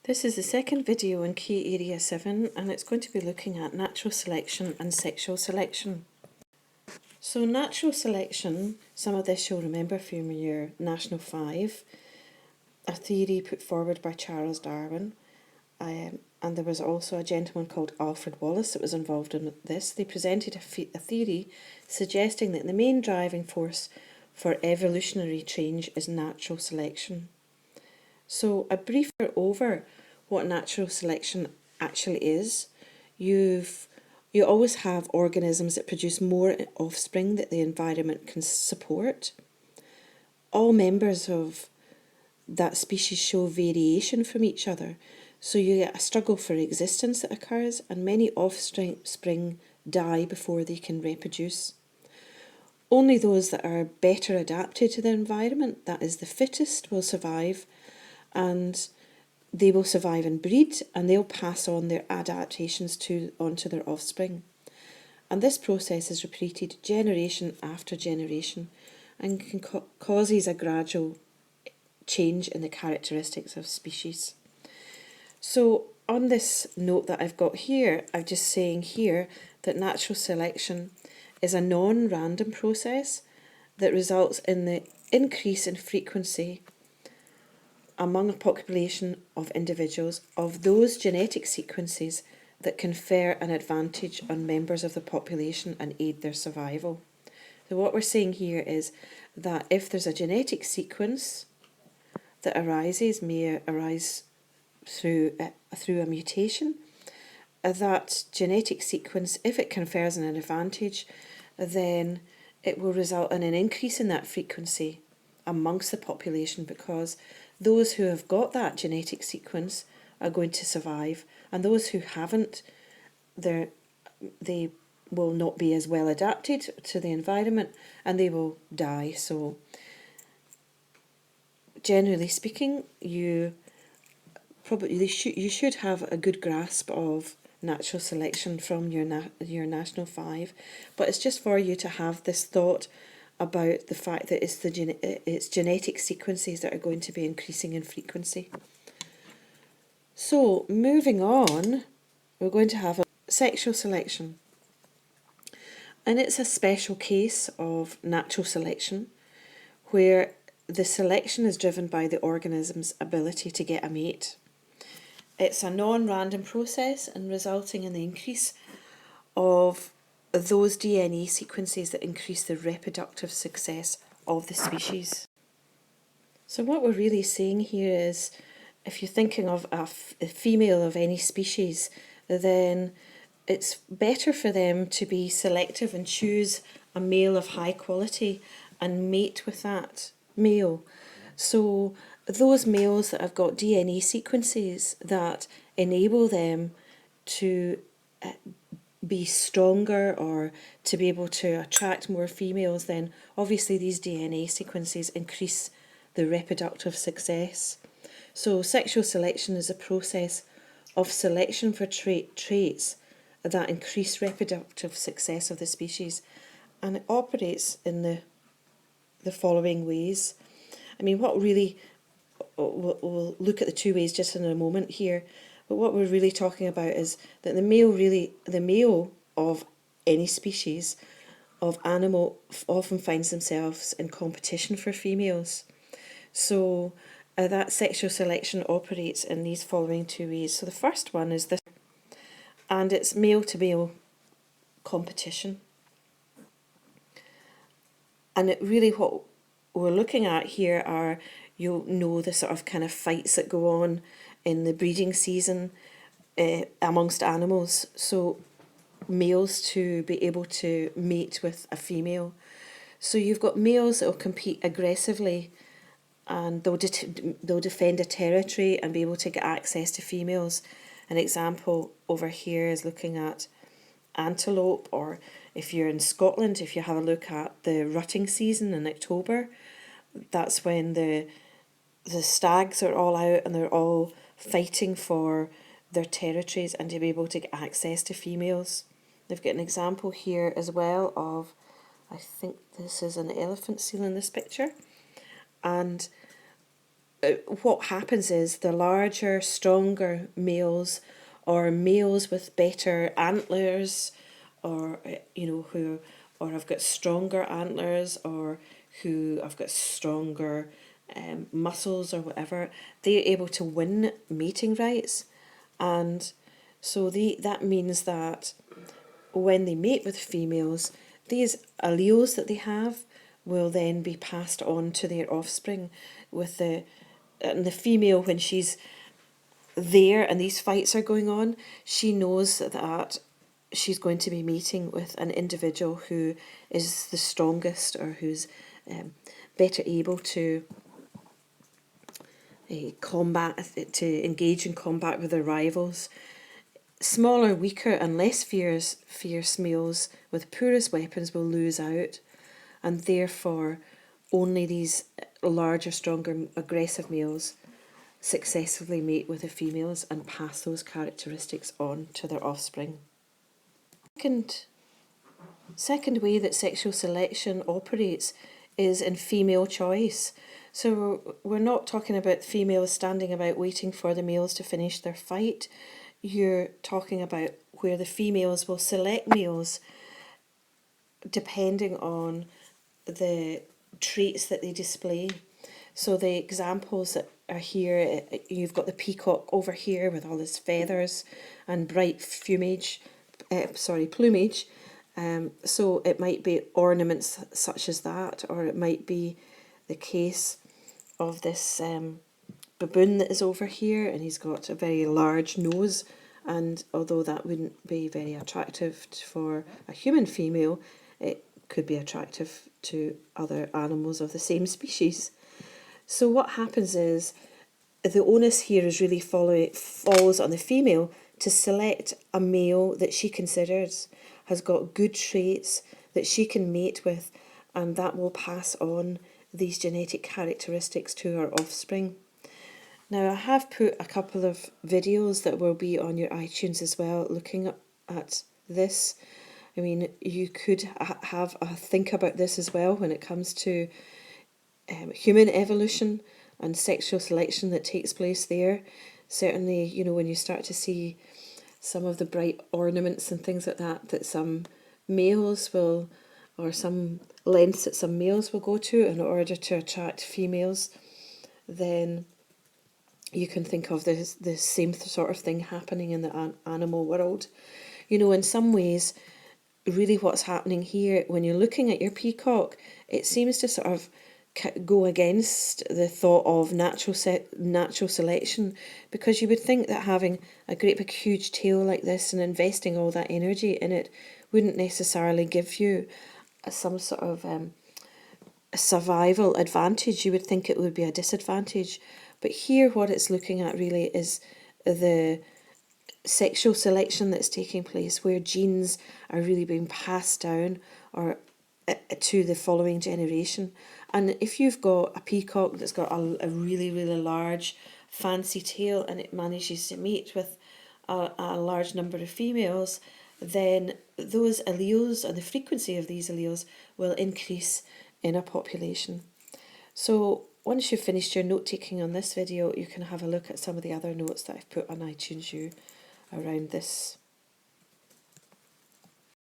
This is the second video in Key Area 7 and it's going to be looking at natural selection and sexual selection. So natural selection, some of this you'll remember from your National 5, a theory put forward by Charles Darwin, and there was also a gentleman called Alfred Wallace that was involved in this. They presented a theory suggesting that the main driving force for evolutionary change is natural selection. So a briefer over what natural selection actually is. You always have organisms that produce more offspring that the environment can support. All members of that species show variation from each other, so you get a struggle for existence that occurs, and many offspring die before they can reproduce. Only those that are better adapted to the environment, that is the fittest, will survive, and they will survive and breed, and they'll pass on their adaptations onto their offspring. And this process is repeated generation after generation and causes a gradual change in the characteristics of species. So on this note that I've got here, I'm just saying here that natural selection is a non-random process that results in the increase in frequency among a population of individuals of those genetic sequences that confer an advantage on members of the population and aid their survival. So what we're saying here is that if there's a genetic sequence that may arise through a mutation, that genetic sequence, if it confers an advantage, then it will result in an increase in that frequency amongst the population, because those who have got that genetic sequence are going to survive, and those who haven't, they will not be as well adapted to the environment and they will die. So generally speaking, you should have a good grasp of natural selection from your National 5, but it's just for you to have this thought about the fact that it's genetic sequences that are going to be increasing in frequency. So moving on, we're going to have sexual selection. And it's a special case of natural selection where the selection is driven by the organism's ability to get a mate. It's a non-random process and resulting in the increase of those DNA sequences that increase the reproductive success of the species. So what we're really saying here is, if you're thinking of a female of any species, then it's better for them to be selective and choose a male of high quality and mate with that male. So those males that have got DNA sequences that enable them to be stronger or to be able to attract more females, then obviously these DNA sequences increase the reproductive success. So sexual selection is a process of selection for traits that increase reproductive success of the species, and it operates in the following ways. I mean, what really, we'll look at the two ways just in a moment here, but what we're really talking about is that the male of any species of animal often finds themselves in competition for females. So that sexual selection operates in these following two ways. So the first one is this, and it's male to male competition. And it really, what we're looking at here are, you'll know the sort of kind of fights that go on in the breeding season amongst animals. So males to be able to mate with a female. So you've got males that will compete aggressively, and they'll defend a territory and be able to get access to females. An example over here is looking at antelope, or if you're in Scotland, if you have a look at the rutting season in October, that's when the stags are all out and they're all fighting for their territories and to be able to get access to females. They've got an example here as well of, I think this is an elephant seal in this picture, and what happens is the larger, stronger males, or males with better antlers, or who, or have got stronger antlers, or who have got stronger muscles or whatever, they're able to win mating rights, and so that means that when they mate with females, these alleles that they have will then be passed on to their offspring. And the female, when she's there and these fights are going on, she knows that she's going to be meeting with an individual who is the strongest, or who's better able to to engage in combat with their rivals. Smaller, weaker and less fierce males with poorest weapons will lose out, and therefore only these larger, stronger, aggressive males successfully mate with the females and pass those characteristics on to their offspring. Second way that sexual selection operates is in female choice. So we're not talking about females standing about waiting for the males to finish their fight. You're talking about where the females will select males depending on the traits that they display. So the examples that are here, you've got the peacock over here with all his feathers and bright plumage. So it might be ornaments such as that, or it might be the case of this baboon that is over here, and he's got a very large nose, and although that wouldn't be very attractive for a human female, it could be attractive to other animals of the same species. So what happens is the onus here is really falls on the female to select a male that she considers has got good traits that she can mate with, and that will pass on these genetic characteristics to her offspring. Now, I have put a couple of videos that will be on your iTunes as well, looking at this. I mean, you could have a think about this as well when it comes to human evolution and sexual selection that takes place there. Certainly, when you start to see some of the bright ornaments and things like that some males will, or some lengths that some males will go to in order to attract females, then you can think of the same sort of thing happening in the animal world. In some ways, really what's happening here, when you're looking at your peacock, it seems to sort of go against the thought of natural selection, because you would think that having a great big huge tail like this and investing all that energy in it wouldn't necessarily give you some sort of a survival advantage. You would think it would be a disadvantage. But here what it's looking at really is the sexual selection that's taking place, where genes are really being passed down or to the following generation. And if you've got a peacock that's got a really, really large fancy tail, and it manages to mate with a large number of females, then those alleles and the frequency of these alleles will increase in a population. So once you've finished your note taking on this video, you can have a look at some of the other notes that I've put on iTunes U around this